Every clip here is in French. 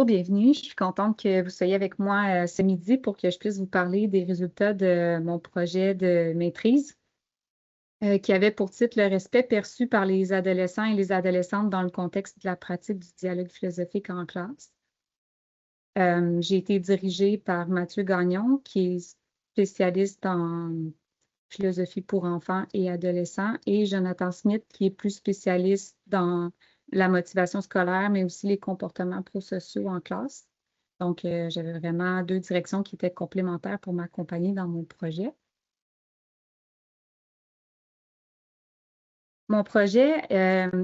bienvenue. Je suis contente que vous soyez avec moi ce midi pour que je puisse vous parler des résultats de mon projet de maîtrise qui avait pour titre Le respect perçu par les adolescents et les adolescentes dans le contexte de la pratique du dialogue philosophique en classe. J'ai été dirigée par Mathieu Gagnon, qui est spécialiste en philosophie pour enfants et adolescents, et Jonathan Smith, qui est plus spécialiste dans la motivation scolaire, mais aussi les comportements prosociaux en classe. Donc, j'avais vraiment deux directions qui étaient complémentaires pour m'accompagner dans mon projet. Mon projet,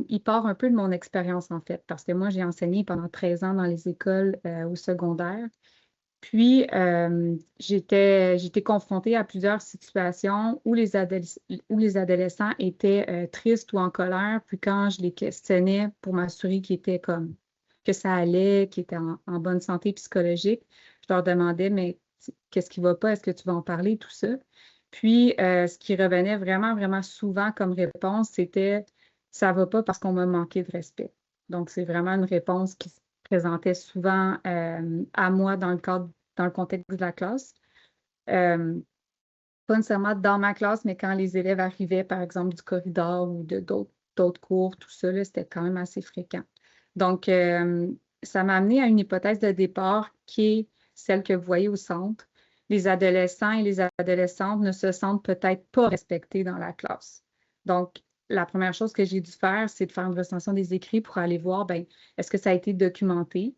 il part un peu de mon expérience, en fait, parce que moi, j'ai enseigné pendant 13 ans dans les écoles au secondaire. Puis, j'étais confrontée à plusieurs situations où les adolescents étaient tristes ou en colère. Puis quand je les questionnais pour m'assurer que ça allait, qu'ils étaient en bonne santé psychologique, je leur demandais, mais qu'est-ce qui ne va pas? Est-ce que tu vas en parler, tout ça? Puis, ce qui revenait vraiment, vraiment souvent comme réponse, c'était ça ne va pas parce qu'on m'a manqué de respect. Donc, c'est vraiment une réponse qui se présentait souvent à moi dans le contexte de la classe. Pas nécessairement dans ma classe, mais quand les élèves arrivaient, par exemple, du corridor ou d'autres cours, tout ça, c'était quand même assez fréquent. Donc, ça m'a amené à une hypothèse de départ qui est celle que vous voyez au centre. Les adolescents et les adolescentes ne se sentent peut-être pas respectés dans la classe. Donc, la première chose que j'ai dû faire, c'est de faire une recension des écrits pour aller voir, est-ce que ça a été documenté?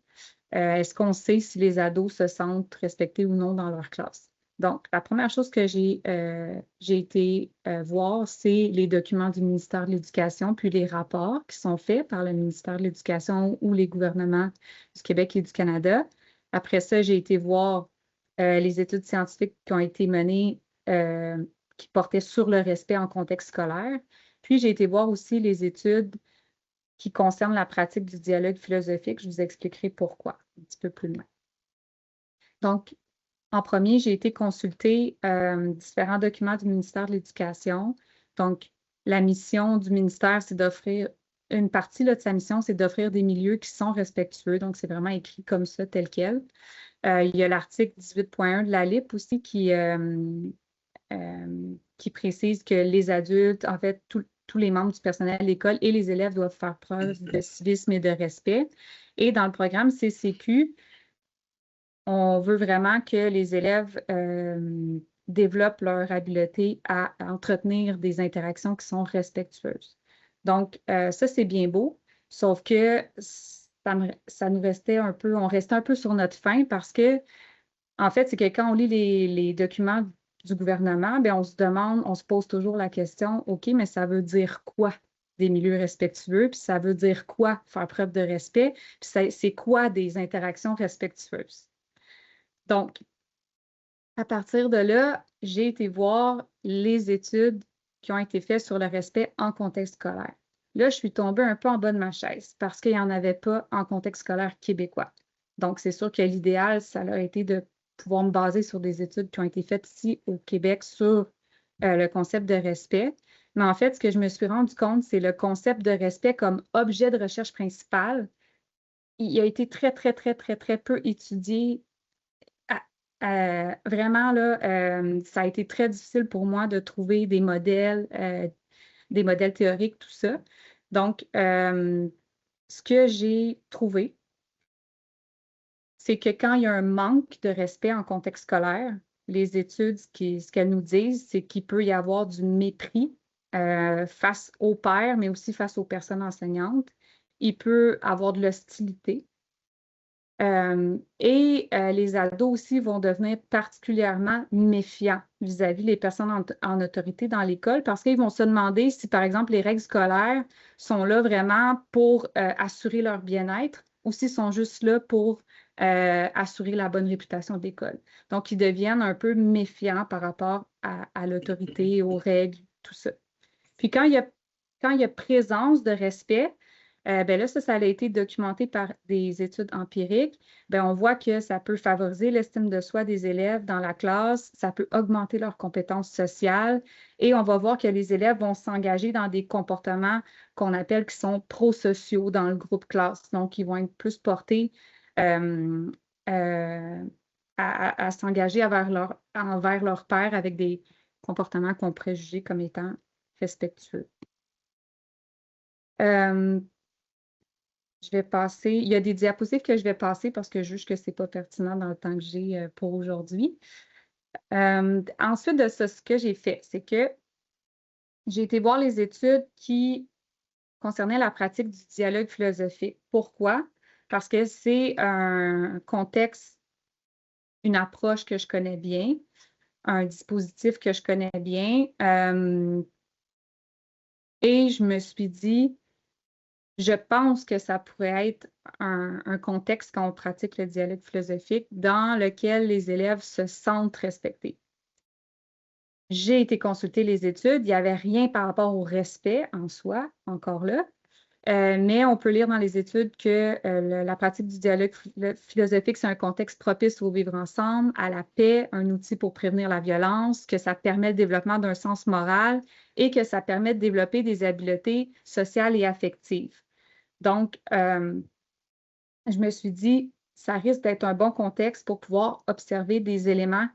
Est-ce qu'on sait si les ados se sentent respectés ou non dans leur classe? Donc, la première chose que j'ai été voir, c'est les documents du ministère de l'Éducation, puis les rapports qui sont faits par le ministère de l'Éducation ou les gouvernements du Québec et du Canada. Après ça, j'ai été voir les études scientifiques qui ont été menées qui portaient sur le respect en contexte scolaire. Puis, j'ai été voir aussi les études qui concernent la pratique du dialogue philosophique. Je vous expliquerai pourquoi un petit peu plus loin. Donc, en premier, j'ai été consulter différents documents du ministère de l'Éducation. Donc, la mission du ministère, c'est d'offrir, une partie là, de sa mission, c'est d'offrir des milieux qui sont respectueux. Donc, c'est vraiment écrit comme ça, tel quel. Il y a l'article 18.1 de la LIP aussi qui précise que les adultes, en fait, tous les membres du personnel de l'école et les élèves doivent faire preuve de civisme et de respect. Et dans le programme CCQ, on veut vraiment que les élèves développent leur habileté à entretenir des interactions qui sont respectueuses. Donc, ça, c'est bien beau, sauf que ça nous restait on restait un peu sur notre faim parce que, en fait, c'est que quand on lit les documents du gouvernement, on se demande, on se pose toujours la question, OK, mais ça veut dire quoi des milieux respectueux, puis ça veut dire quoi faire preuve de respect, puis c'est quoi des interactions respectueuses? Donc, à partir de là, j'ai été voir les études qui ont été faites sur le respect en contexte scolaire. Là, je suis tombée un peu en bas de ma chaise parce qu'il n'y en avait pas en contexte scolaire québécois. Donc, c'est sûr que l'idéal, ça a été de pouvoir me baser sur des études qui ont été faites ici au Québec sur le concept de respect. Mais en fait, ce que je me suis rendu compte, c'est le concept de respect comme objet de recherche principal. Il a été très, très, très, très, très peu étudié. Vraiment, là, ça a été très difficile pour moi de trouver des modèles théoriques, tout ça. Donc, ce que j'ai trouvé, c'est que quand il y a un manque de respect en contexte scolaire, les études, ce qu'elles nous disent, c'est qu'il peut y avoir du mépris face aux pairs, mais aussi face aux personnes enseignantes. Il peut avoir de l'hostilité. Les ados aussi vont devenir particulièrement méfiants vis-à-vis des personnes en autorité dans l'école parce qu'ils vont se demander si, par exemple, les règles scolaires sont là vraiment pour assurer leur bien-être ou s'ils sont juste là pour assurer la bonne réputation de l'école. Donc, ils deviennent un peu méfiants par rapport à l'autorité, aux règles, tout ça. Puis, quand il y a présence de respect, là, ça a été documenté par des études empiriques. On voit que ça peut favoriser l'estime de soi des élèves dans la classe, ça peut augmenter leurs compétences sociales et on va voir que les élèves vont s'engager dans des comportements qu'on appelle qui sont prosociaux dans le groupe classe. Donc, ils vont être plus portés à s'engager envers leur père avec des comportements qu'on pourrait juger comme étant respectueux. Je vais passer, il y a des diapositives que je vais passer parce que je juge que ce n'est pas pertinent dans le temps que j'ai pour aujourd'hui. Ensuite de ça, ce que j'ai fait, c'est que j'ai été voir les études qui concernaient la pratique du dialogue philosophique. Pourquoi? Parce que c'est un contexte, une approche que je connais bien, un dispositif que je connais bien. Et je me suis dit, je pense que ça pourrait être un contexte quand on pratique le dialogue philosophique dans lequel les élèves se sentent respectés. J'ai été consulter les études, il n'y avait rien par rapport au respect en soi, encore là, mais on peut lire dans les études que la pratique du dialogue philosophique, c'est un contexte propice au vivre ensemble, à la paix, un outil pour prévenir la violence, que ça permet le développement d'un sens moral et que ça permet de développer des habiletés sociales et affectives. Donc, je me suis dit, ça risque d'être un bon contexte pour pouvoir observer des éléments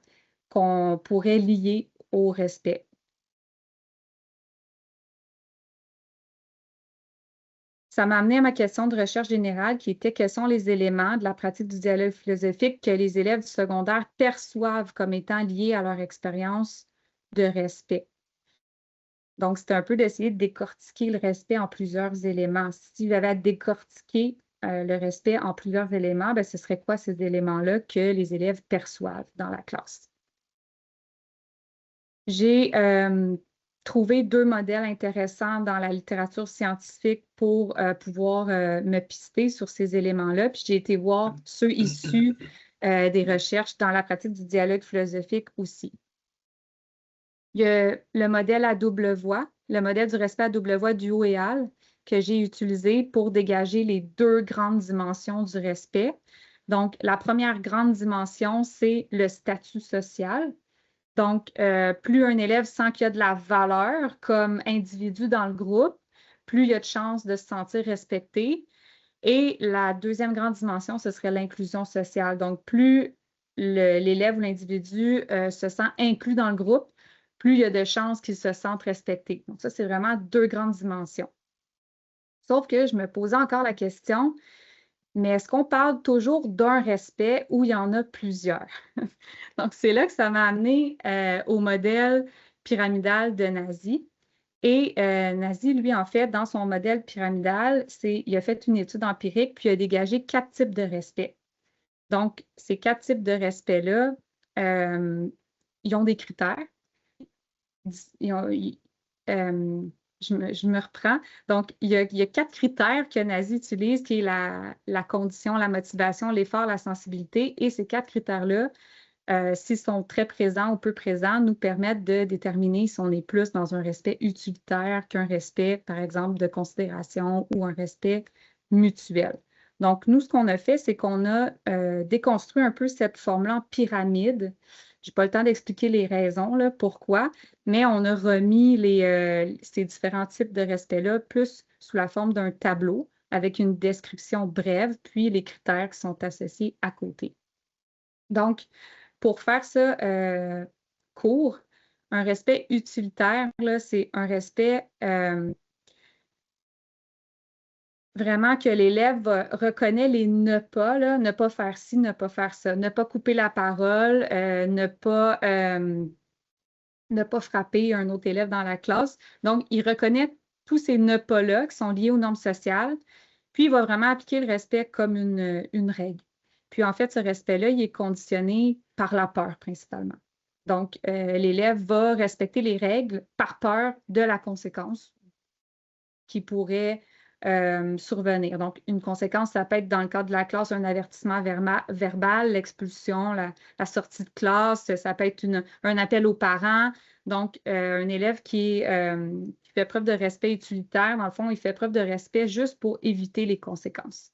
qu'on pourrait lier au respect. Ça m'a amené à ma question de recherche générale qui était quels sont les éléments de la pratique du dialogue philosophique que les élèves du secondaire perçoivent comme étant liés à leur expérience de respect. Donc, c'était un peu d'essayer de décortiquer le respect en plusieurs éléments. Si j'avais à décortiquer le respect en plusieurs éléments, bien, ce serait quoi ces éléments-là que les élèves perçoivent dans la classe? J'ai trouvé 2 modèles intéressants dans la littérature scientifique pour pouvoir me pister sur ces éléments-là. Puis j'ai été voir ceux issus des recherches dans la pratique du dialogue philosophique aussi. Il y a le modèle à double voix, le modèle du respect à double voix du Haut et Al, que j'ai utilisé pour dégager les 2 grandes dimensions du respect. Donc, la première grande dimension, c'est le statut social. Donc, plus un élève sent qu'il y a de la valeur comme individu dans le groupe, plus il y a de chances de se sentir respecté. Et la deuxième grande dimension, ce serait l'inclusion sociale. Donc, plus l'élève ou l'individu se sent inclus dans le groupe, plus il y a de chances qu'il se sente respecté. Donc, ça, c'est vraiment 2 grandes dimensions. Sauf que je me posais encore la question, mais est-ce qu'on parle toujours d'un respect ou il y en a plusieurs? Donc, c'est là que ça m'a amené au modèle pyramidal de Nazi. Et Nazi, lui, en fait, dans son modèle pyramidal, il a fait une étude empirique, puis il a dégagé 4 types de respect. Donc, ces 4 types de respect-là, ils ont des critères. Je me reprends. Donc, il y a 4 critères que Nazi utilise, qui est la condition, la motivation, l'effort, la sensibilité. Et ces 4 critères-là, s'ils sont très présents ou peu présents, nous permettent de déterminer si on est plus dans un respect utilitaire qu'un respect, par exemple, de considération ou un respect mutuel. Donc, nous, ce qu'on a fait, c'est qu'on a déconstruit un peu cette forme-là en pyramide. Je n'ai pas le temps d'expliquer les raisons, là, pourquoi, mais on a remis ces différents types de respect-là plus sous la forme d'un tableau avec une description brève, puis les critères qui sont associés à côté. Donc, pour faire ça court, un respect utilitaire, c'est un respect vraiment que l'élève reconnaît les ne pas, là, ne pas faire ci, ne pas faire ça, ne pas couper la parole, ne pas frapper un autre élève dans la classe. Donc, il reconnaît tous ces ne pas-là qui sont liés aux normes sociales, puis il va vraiment appliquer le respect comme une règle. Puis en fait, ce respect-là, il est conditionné par la peur principalement. Donc, l'élève va respecter les règles par peur de la conséquence qui pourrait survenir. Donc, une conséquence, ça peut être dans le cadre de la classe, un avertissement verbal, l'expulsion, la sortie de classe, ça peut être un appel aux parents. Donc, un élève qui fait preuve de respect utilitaire, dans le fond, il fait preuve de respect juste pour éviter les conséquences.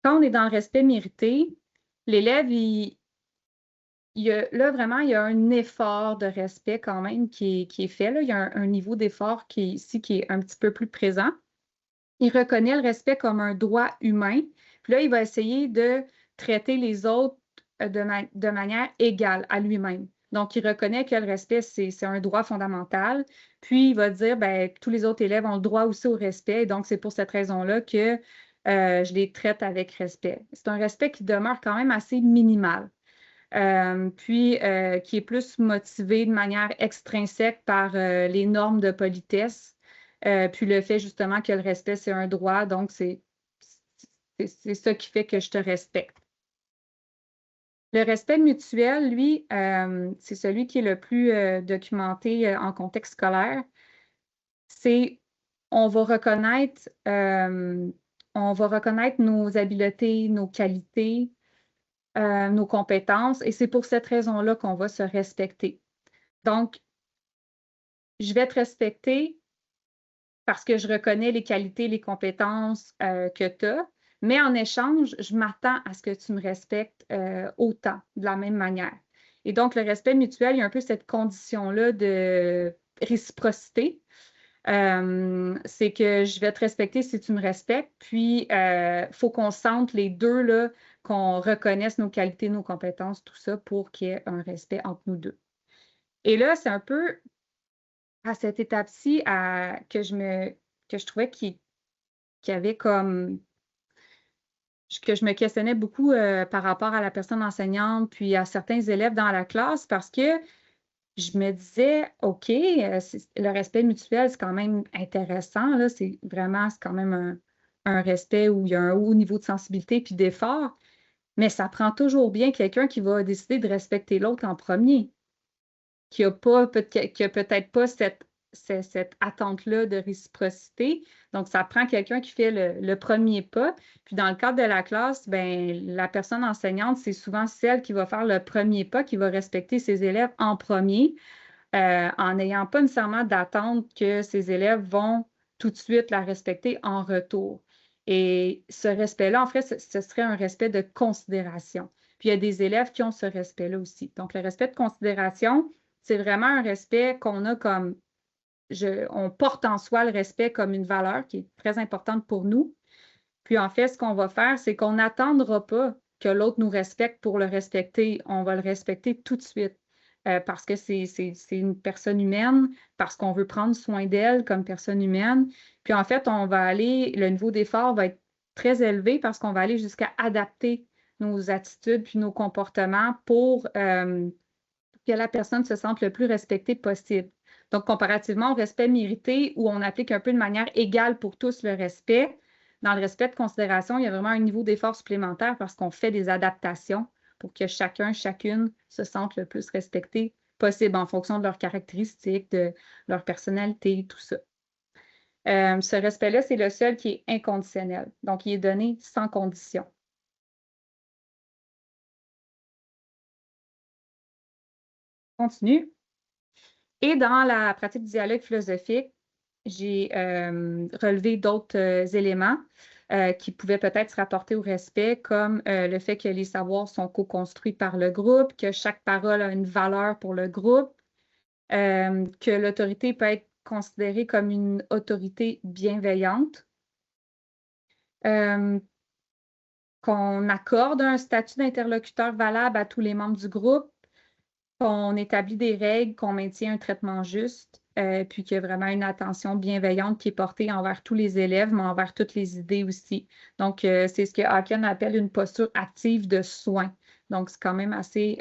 Quand on est dans le respect mérité, l'élève, là, vraiment, il y a un effort de respect quand même qui est fait. Là. Il y a un niveau d'effort qui est un petit peu plus présent. Il reconnaît le respect comme un droit humain, Puis là, il va essayer de traiter les autres de manière égale à lui-même. Donc, il reconnaît que le respect, c'est un droit fondamental. Puis, il va dire, ben, tous les autres élèves ont le droit aussi au respect. Et donc, c'est pour cette raison-là que je les traite avec respect. C'est un respect qui demeure quand même assez minimal. Puis qui est plus motivé de manière extrinsèque par les normes de politesse, puis le fait justement que le respect, c'est un droit, donc c'est ça qui fait que je te respecte. Le respect mutuel, lui, c'est celui qui est le plus documenté en contexte scolaire. C'est on va reconnaître nos habiletés, nos qualités, nos compétences, et c'est pour cette raison-là qu'on va se respecter. Donc, je vais te respecter parce que je reconnais les qualités, les compétences que tu as, mais en échange, je m'attends à ce que tu me respectes autant, de la même manière. Et donc, le respect mutuel, il y a un peu cette condition-là de réciprocité. C'est que je vais te respecter si tu me respectes, puis il faut qu'on sente les deux, là, qu'on reconnaisse nos qualités, nos compétences, tout ça, pour qu'il y ait un respect entre nous deux. Et là, c'est un peu à cette étape-ci que je trouvais qu'il y avait comme que je me questionnais beaucoup par rapport à la personne enseignante, puis à certains élèves dans la classe, parce que je me disais, OK, le respect mutuel, c'est quand même intéressant, là, c'est quand même un respect où il y a un haut niveau de sensibilité puis d'effort, mais ça prend toujours bien quelqu'un qui va décider de respecter l'autre en premier, qui a peut-être pas cette attente-là de réciprocité. Donc, ça prend quelqu'un qui fait le premier pas. Puis, dans le cadre de la classe, ben, la personne enseignante, c'est souvent celle qui va faire le premier pas, qui va respecter ses élèves en premier, en n'ayant pas nécessairement d'attente que ses élèves vont tout de suite la respecter en retour. Et ce respect-là, en fait, ce serait un respect de considération. Puis, il y a des élèves qui ont ce respect-là aussi. Donc, le respect de considération, c'est vraiment un respect qu'on a comme, on porte en soi le respect comme une valeur qui est très importante pour nous. Puis en fait, ce qu'on va faire, c'est qu'on n'attendra pas que l'autre nous respecte pour le respecter. On va le respecter tout de suite parce que c'est une personne humaine, parce qu'on veut prendre soin d'elle comme personne humaine. Puis en fait, le niveau d'effort va être très élevé parce qu'on va aller jusqu'à adapter nos attitudes puis nos comportements pour que la personne se sente le plus respectée possible. Donc, comparativement au respect mérité, où on applique un peu de manière égale pour tous le respect, dans le respect de considération, il y a vraiment un niveau d'effort supplémentaire parce qu'on fait des adaptations pour que chacun, chacune se sente le plus respecté possible en fonction de leurs caractéristiques, de leur personnalité, tout ça. Ce respect-là, c'est le seul qui est inconditionnel. Donc, il est donné sans condition. Continue. Et dans la pratique du dialogue philosophique, j'ai relevé d'autres éléments qui pouvaient peut-être se rapporter au respect, comme le fait que les savoirs sont co-construits par le groupe, que chaque parole a une valeur pour le groupe, que l'autorité peut être considérée comme une autorité bienveillante, qu'on accorde un statut d'interlocuteur valable à tous les membres du groupe, qu'on établit des règles, qu'on maintient un traitement juste, puis qu'il y a vraiment une attention bienveillante qui est portée envers tous les élèves, mais envers toutes les idées aussi. Donc, c'est ce que Hawken appelle une posture active de soin. Donc, c'est quand même assez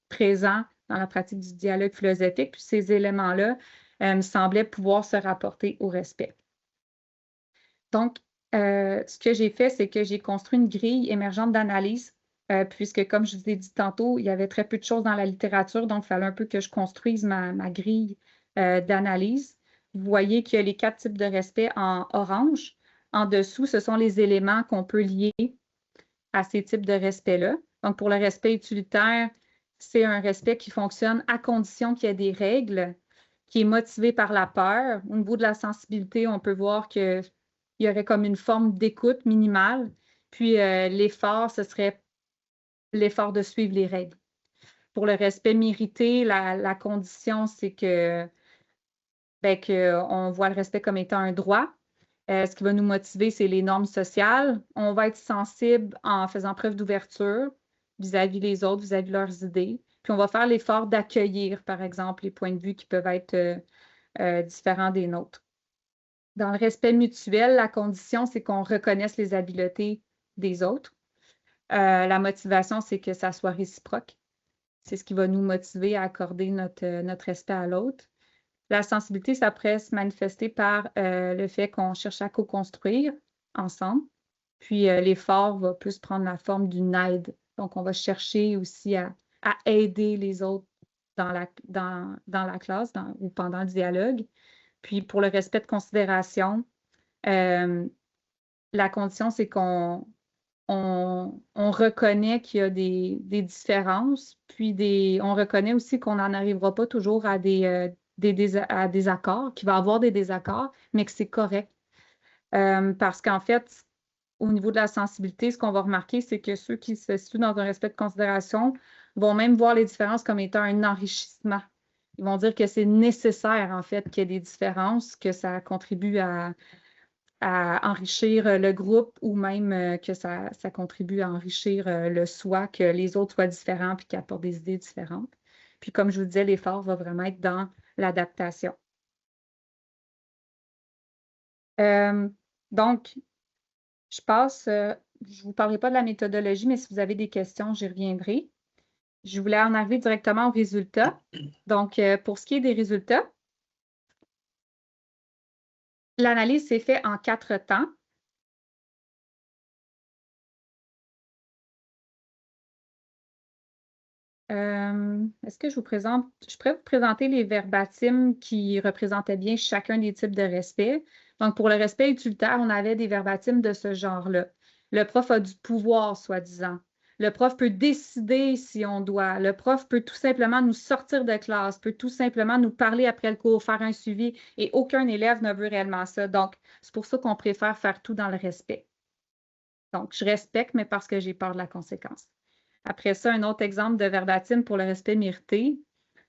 présent dans la pratique du dialogue philosophique. Puis ces éléments-là me semblaient pouvoir se rapporter au respect. Donc, ce que j'ai fait, c'est que j'ai construit une grille émergente d'analyse puisque, comme je vous ai dit tantôt, il y avait très peu de choses dans la littérature, donc il fallait un peu que je construise ma grille d'analyse. Vous voyez qu'il y a les 4 types de respect en orange. En dessous, ce sont les éléments qu'on peut lier à ces types de respect-là. Donc, pour le respect utilitaire, c'est un respect qui fonctionne à condition qu'il y ait des règles, qui est motivé par la peur. Au niveau de la sensibilité, on peut voir qu'il y aurait comme une forme d'écoute minimale. Puis l'effort, ce serait l'effort de suivre les règles. Pour le respect mérité, la condition, c'est qu'on voit le respect comme étant un droit. Ce qui va nous motiver, c'est les normes sociales. On va être sensible en faisant preuve d'ouverture vis-à-vis les autres, vis-à-vis leurs idées. Puis on va faire l'effort d'accueillir, par exemple, les points de vue qui peuvent être différents des nôtres. Dans le respect mutuel, la condition, c'est qu'on reconnaisse les habiletés des autres. La motivation, c'est que ça soit réciproque. C'est ce qui va nous motiver à accorder notre respect à l'autre. La sensibilité, ça pourrait se manifester par le fait qu'on cherche à co-construire ensemble. Puis l'effort va plus prendre la forme d'une aide. Donc, on va chercher aussi à aider les autres dans la classe ou pendant le dialogue. Puis pour le respect de considération, la condition, c'est qu'on reconnaît qu'il y a des différences, puis on reconnaît aussi qu'on n'en arrivera pas toujours à des accords, qu'il va y avoir des désaccords, mais que c'est correct. Parce qu'en fait, au niveau de la sensibilité, ce qu'on va remarquer, c'est que ceux qui se situent dans un respect de considération vont même voir les différences comme étant un enrichissement. Ils vont dire que c'est nécessaire, en fait, qu'il y ait des différences, que ça contribue à enrichir le groupe ou même que ça contribue à enrichir le soi, que les autres soient différents puis qu'ils apportent des idées différentes. Puis comme je vous disais, l'effort va vraiment être dans l'adaptation. Donc, je ne vous parlerai pas de la méthodologie, mais si vous avez des questions, j'y reviendrai. Je voulais en arriver directement aux résultats. Donc, pour ce qui est des résultats, l'analyse s'est faite en 4 temps. Est-ce que je pourrais vous présenter les verbatims qui représentaient bien chacun des types de respect. Donc, pour le respect utilitaire, on avait des verbatims de ce genre-là. Le prof a du pouvoir, soi-disant. Le prof peut décider si on doit. Le prof peut tout simplement nous sortir de classe, peut tout simplement nous parler après le cours, faire un suivi, et aucun élève ne veut réellement ça. Donc, c'est pour ça qu'on préfère faire tout dans le respect. Donc, je respecte, mais parce que j'ai peur de la conséquence. Après ça, un autre exemple de verbatim pour le respect mérité.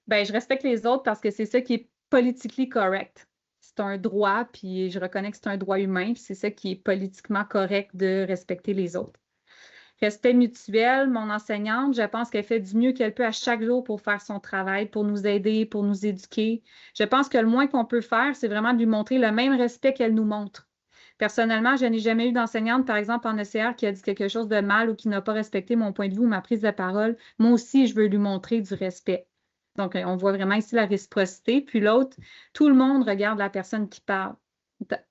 Ben, je respecte les autres parce que c'est ça qui est politically correct. C'est un droit, puis je reconnais que c'est un droit humain, puis c'est ça qui est politiquement correct de respecter les autres. Respect mutuel, mon enseignante, je pense qu'elle fait du mieux qu'elle peut à chaque jour pour faire son travail, pour nous aider, pour nous éduquer. Je pense que le moins qu'on peut faire, c'est vraiment de lui montrer le même respect qu'elle nous montre. Personnellement, je n'ai jamais eu d'enseignante, par exemple, en ECR, qui a dit quelque chose de mal ou qui n'a pas respecté mon point de vue ou ma prise de parole. Moi aussi, je veux lui montrer du respect. Donc, on voit vraiment ici la réciprocité. Puis l'autre, tout le monde regarde la personne qui parle.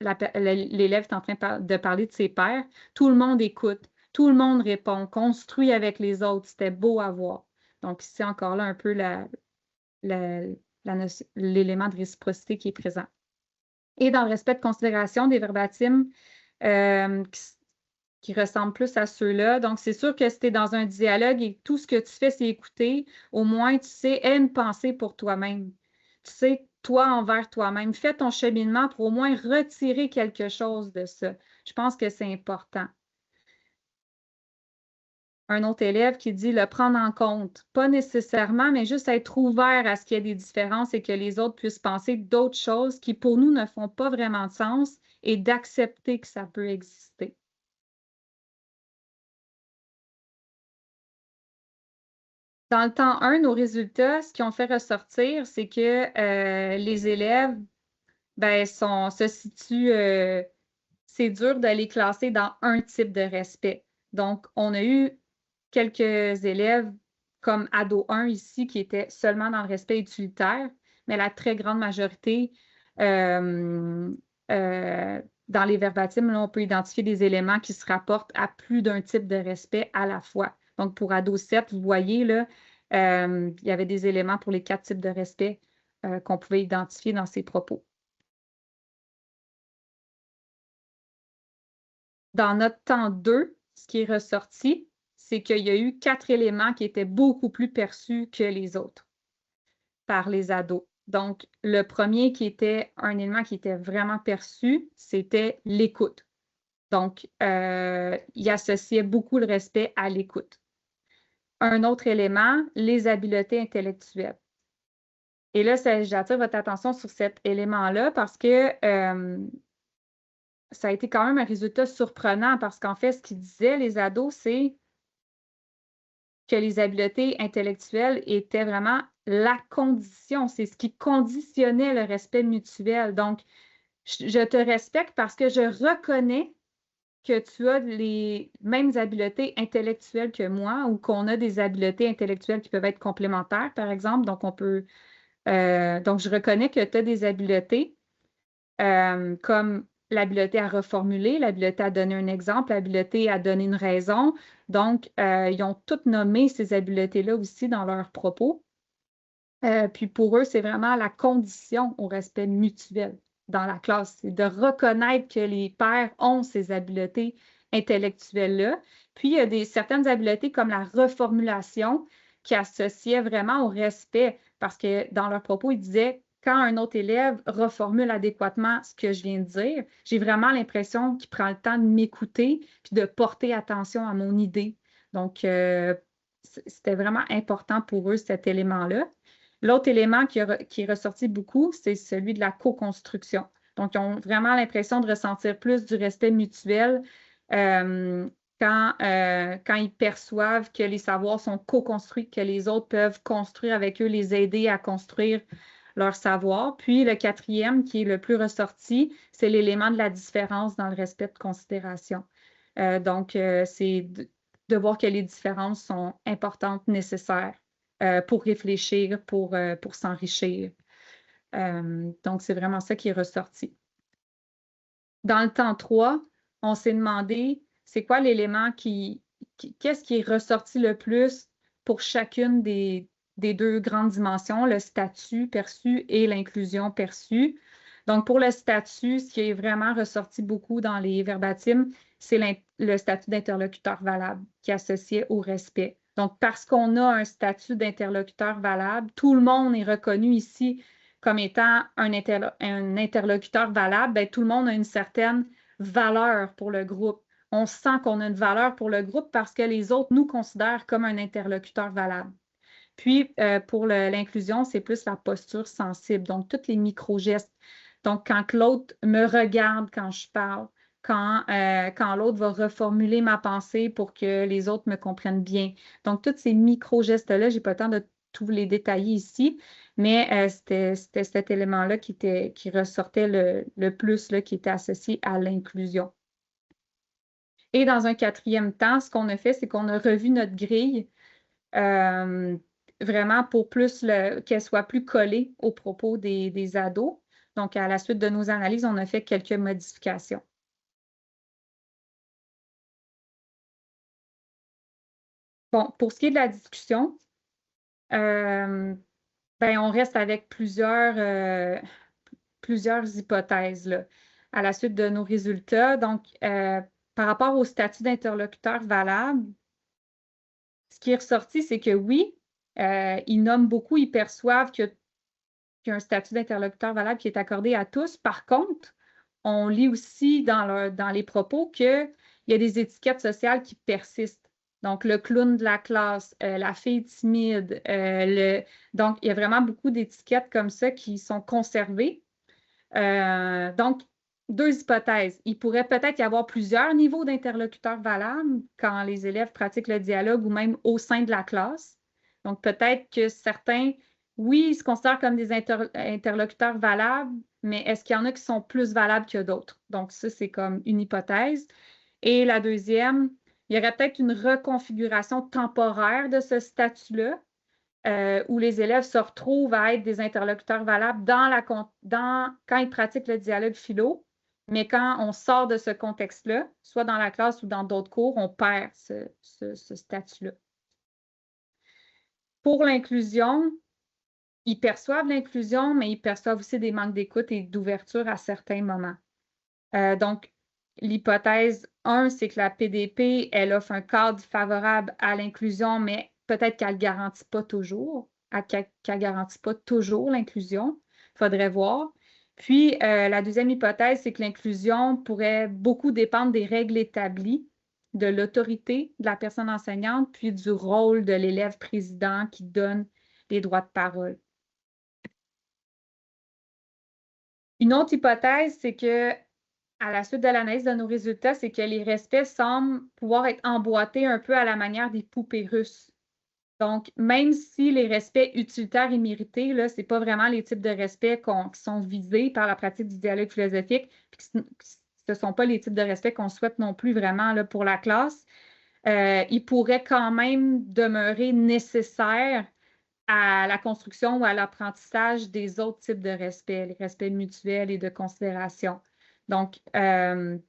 L'élève est en train de parler de ses pairs. Tout le monde écoute. Tout le monde répond. Construit avec les autres. C'était beau à voir. Donc, ici, encore là, un peu l'élément de réciprocité qui est présent. Et dans le respect de considération des verbatims qui ressemblent plus à ceux-là. Donc, c'est sûr que si tu es dans un dialogue et tout ce que tu fais, c'est écouter, au moins, tu sais, aie une pensée pour toi-même. Tu sais, toi envers toi-même. Fais ton cheminement pour au moins retirer quelque chose de ça. Je pense que c'est important. Un autre élève qui dit le prendre en compte, pas nécessairement, mais juste être ouvert à ce qu'il y ait des différences et que les autres puissent penser d'autres choses qui, pour nous, ne font pas vraiment de sens et d'accepter que ça peut exister. Dans le temps 1, nos résultats, ce qu'ils ont fait ressortir, c'est que les élèves ben, se situent, c'est dur de les classer dans un type de respect. Donc, on a eu quelques élèves comme ado 1 ici qui étaient seulement dans le respect utilitaire, mais la très grande majorité, dans les verbatims, là, on peut identifier des éléments qui se rapportent à plus d'un type de respect à la fois. Donc, pour ado 7, vous voyez, là, il y avait des éléments pour les 4 types de respect qu'on pouvait identifier dans ces propos. Dans notre temps 2, ce qui est ressorti, c'est qu'il y a eu 4 éléments qui étaient beaucoup plus perçus que les autres par les ados. Donc, le premier qui était un élément qui était vraiment perçu, c'était l'écoute. Donc, il associait beaucoup le respect à l'écoute. Un autre élément, les habiletés intellectuelles. Et là, j'attire votre attention sur cet élément-là parce que ça a été quand même un résultat surprenant parce qu'en fait, ce qu'ils disaient, les ados, c'est que les habiletés intellectuelles étaient vraiment la condition, c'est ce qui conditionnait le respect mutuel. Donc, je te respecte parce que je reconnais que tu as les mêmes habiletés intellectuelles que moi ou qu'on a des habiletés intellectuelles qui peuvent être complémentaires, par exemple. Donc, donc je reconnais que tu as des habiletés comme l'habileté à reformuler, l'habileté à donner un exemple, l'habileté à donner une raison. Donc, ils ont toutes nommé ces habiletés-là aussi dans leurs propos. Puis pour eux, c'est vraiment la condition au respect mutuel dans la classe, c'est de reconnaître que les pairs ont ces habiletés intellectuelles-là. Puis il y a certaines habiletés comme la reformulation qui associaient vraiment au respect, parce que dans leurs propos, ils disaient quand un autre élève reformule adéquatement ce que je viens de dire, j'ai vraiment l'impression qu'il prend le temps de m'écouter puis de porter attention à mon idée. Donc, c'était vraiment important pour eux, cet élément-là. L'autre élément qui est ressorti beaucoup, c'est celui de la co-construction. Donc, ils ont vraiment l'impression de ressentir plus du respect mutuel quand ils perçoivent que les savoirs sont co-construits, que les autres peuvent construire avec eux, les aider à construire leur savoir. Puis, le quatrième, qui est le plus ressorti, c'est l'élément de la différence dans le respect de considération. Donc, c'est de voir que les différences sont importantes, nécessaires pour réfléchir, pour s'enrichir. Donc, c'est vraiment ça qui est ressorti. Dans le temps 3, on s'est demandé, c'est quoi l'élément qu'est-ce qui est ressorti le plus pour chacune des deux grandes dimensions, le statut perçu et l'inclusion perçue. Donc, pour le statut, ce qui est vraiment ressorti beaucoup dans les verbatims, c'est le statut d'interlocuteur valable qui est associé au respect. Donc, parce qu'on a un statut d'interlocuteur valable, tout le monde est reconnu ici comme étant un interlocuteur valable, bien, tout le monde a une certaine valeur pour le groupe. On sent qu'on a une valeur pour le groupe parce que les autres nous considèrent comme un interlocuteur valable. Puis, pour l'inclusion, c'est plus la posture sensible, donc tous les micro-gestes. Donc, quand l'autre me regarde quand je parle, quand l'autre va reformuler ma pensée pour que les autres me comprennent bien. Donc, tous ces micro-gestes-là, je n'ai pas le temps de tous les détailler ici, mais c'était cet élément-là qui ressortait le plus, là, qui était associé à l'inclusion. Et dans un quatrième temps, ce qu'on a fait, c'est qu'on a revu notre grille vraiment pour plus qu'elle soit plus collée aux propos des ados. Donc, à la suite de nos analyses, on a fait quelques modifications. Bon, pour ce qui est de la discussion, ben, on reste avec plusieurs hypothèses là, à la suite de nos résultats. Donc, par rapport au statut d'interlocuteur valable, ce qui est ressorti, c'est que oui, ils nomment beaucoup, ils perçoivent qu'il y a un statut d'interlocuteur valable qui est accordé à tous. Par contre, on lit aussi dans les propos qu'il y a des étiquettes sociales qui persistent. Donc, le clown de la classe, la fille timide. Donc, il y a vraiment beaucoup d'étiquettes comme ça qui sont conservées. Donc, deux hypothèses. Il pourrait peut-être y avoir plusieurs niveaux d'interlocuteurs valables quand les élèves pratiquent le dialogue ou même au sein de la classe. Donc, peut-être que certains, oui, ils se considèrent comme des interlocuteurs valables, mais est-ce qu'il y en a qui sont plus valables que d'autres? Donc, ça, c'est comme une hypothèse. Et la deuxième, il y aurait peut-être une reconfiguration temporaire de ce statut-là où les élèves se retrouvent à être des interlocuteurs valables quand ils pratiquent le dialogue philo, mais quand on sort de ce contexte-là, soit dans la classe ou dans d'autres cours, on perd ce statut-là. Pour l'inclusion, ils perçoivent l'inclusion, mais ils perçoivent aussi des manques d'écoute et d'ouverture à certains moments. Donc, l'hypothèse 1, c'est que la PDP, elle offre un cadre favorable à l'inclusion, mais peut-être qu'elle ne garantit pas toujours, qu'elle ne garantit pas toujours l'inclusion. Il faudrait voir. Puis, la deuxième hypothèse, c'est que l'inclusion pourrait beaucoup dépendre des règles établies, de l'autorité de la personne enseignante, puis du rôle de l'élève président qui donne les droits de parole. Une autre hypothèse, c'est que à la suite de l'analyse de nos résultats, c'est que les respects semblent pouvoir être emboîtés un peu à la manière des poupées russes. Donc, même si les respects utilitaires et mérités, là, ce n'est pas vraiment les types de respects qui sont visés par la pratique du dialogue philosophique, puis ce ne sont pas les types de respects qu'on souhaite non plus vraiment là, pour la classe, ils pourraient quand même demeurer nécessaires à la construction ou à l'apprentissage des autres types de respects, les respects mutuels et de considération. Donc, on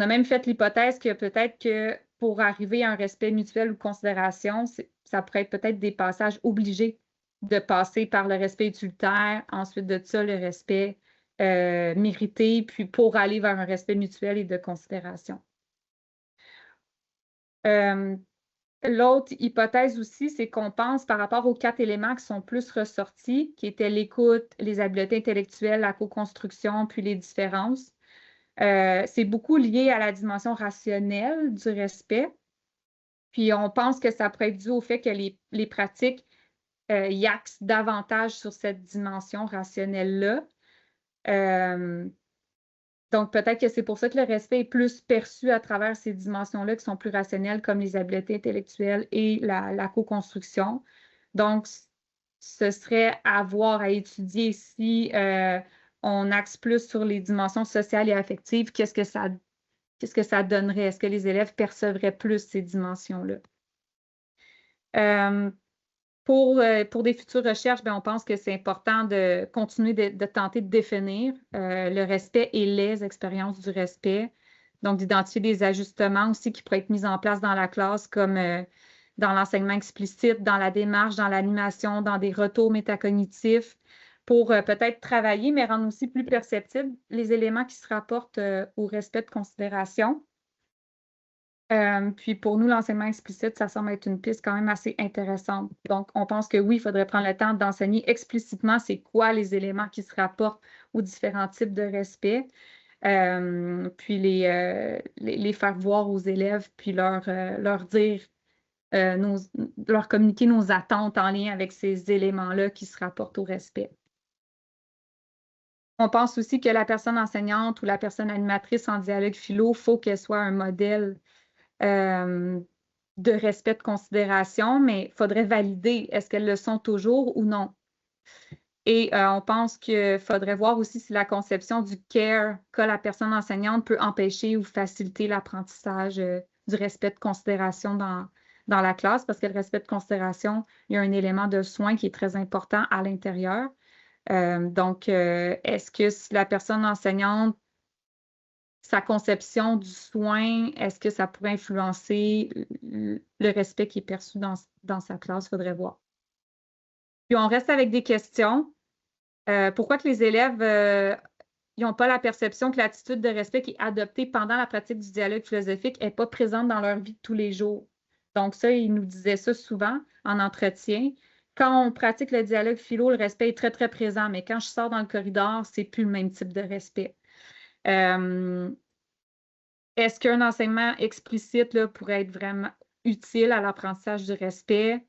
a même fait l'hypothèse que peut-être que pour arriver à un respect mutuel ou considération, ça pourrait être peut-être des passages obligés de passer par le respect utilitaire, ensuite de ça, le respect mérité, puis pour aller vers un respect mutuel et de considération. L'autre hypothèse aussi, c'est qu'on pense par rapport aux 4 éléments qui sont plus ressortis, qui étaient l'écoute, les habiletés intellectuelles, la co-construction, puis les différences. C'est beaucoup lié à la dimension rationnelle du respect. Puis on pense que ça pourrait être dû au fait que les pratiques y axent davantage sur cette dimension rationnelle-là. Donc, peut-être que c'est pour ça que le respect est plus perçu à travers ces dimensions-là qui sont plus rationnelles, comme les habiletés intellectuelles et la co-construction. Donc, ce serait à voir, à étudier si on axe plus sur les dimensions sociales et affectives, qu'est-ce que ça donnerait? Est-ce que les élèves percevraient plus ces dimensions-là? Pour des futures recherches, on pense que c'est important de continuer de tenter de définir le respect et les expériences du respect. Donc, d'identifier des ajustements aussi qui pourraient être mis en place dans la classe, comme dans l'enseignement explicite, dans la démarche, dans l'animation, dans des retours métacognitifs, pour peut-être travailler, mais rendre aussi plus perceptibles les éléments qui se rapportent au respect de considération. Puis pour nous, l'enseignement explicite, ça semble être une piste quand même assez intéressante. Donc, on pense que oui, il faudrait prendre le temps d'enseigner explicitement c'est quoi les éléments qui se rapportent aux différents types de respect, puis les faire voir aux élèves, puis leur dire, leur communiquer nos attentes en lien avec ces éléments-là qui se rapportent au respect. On pense aussi que la personne enseignante ou la personne animatrice en dialogue philo, il faut qu'elle soit un modèle de respect, de considération, mais il faudrait valider est-ce qu'elles le sont toujours ou non. Et on pense qu'il faudrait voir aussi si la conception du care qu'a la personne enseignante peut empêcher ou faciliter l'apprentissage du respect de considération dans la classe, parce que le respect de considération, il y a un élément de soin qui est très important à l'intérieur. Donc, est-ce que si la personne enseignante, sa conception du soin, est-ce que ça pourrait influencer le respect qui est perçu dans sa classe? Il faudrait voir. Puis on reste avec des questions. Pourquoi que les élèves n'ont pas la perception que l'attitude de respect qui est adoptée pendant la pratique du dialogue philosophique n'est pas présente dans leur vie de tous les jours? Donc ça, ils nous disaient ça souvent en entretien. Quand on pratique le dialogue philo, le respect est très, très présent, mais quand je sors dans le corridor, c'est plus le même type de respect. Est-ce qu'un enseignement explicite là, pourrait être vraiment utile à l'apprentissage du respect?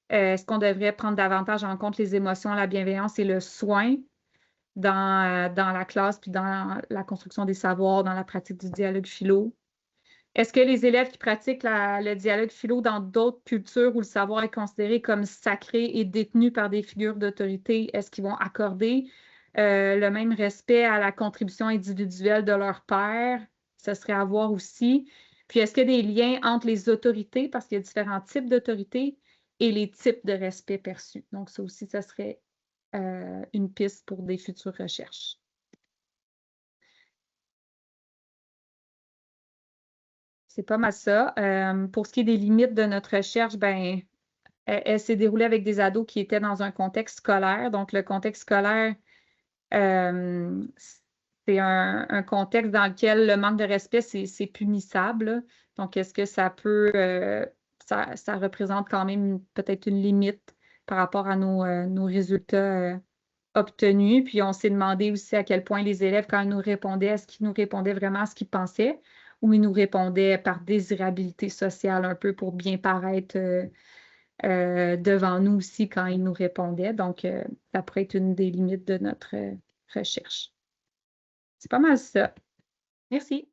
Est-ce qu'on devrait prendre davantage en compte les émotions, la bienveillance et le soin dans la classe, puis dans la construction des savoirs, dans la pratique du dialogue philo? Est-ce que les élèves qui pratiquent le dialogue philo dans d'autres cultures où le savoir est considéré comme sacré et détenu par des figures d'autorité, est-ce qu'ils vont accorder le même respect à la contribution individuelle de leur père? Ce serait à voir aussi. Puis, est-ce qu'il y a des liens entre les autorités, parce qu'il y a différents types d'autorités, et les types de respect perçus? Donc, ça aussi, ça serait une piste pour des futures recherches. C'est pas mal ça. Pour ce qui est des limites de notre recherche, elle s'est déroulée avec des ados qui étaient dans un contexte scolaire. Donc, le contexte scolaire, c'est un contexte dans lequel le manque de respect, c'est punissable. Donc, est-ce que ça peut, ça représente quand même peut-être une limite par rapport à nos résultats obtenus? Puis, on s'est demandé aussi à quel point les élèves, quand ils nous répondaient, est-ce qu'ils nous répondaient vraiment à ce qu'ils pensaient ou ils nous répondaient par désirabilité sociale un peu pour bien paraître devant nous aussi quand ils nous répondaient. Donc, ça pourrait être une des limites de notre recherche. C'est pas mal ça. Merci.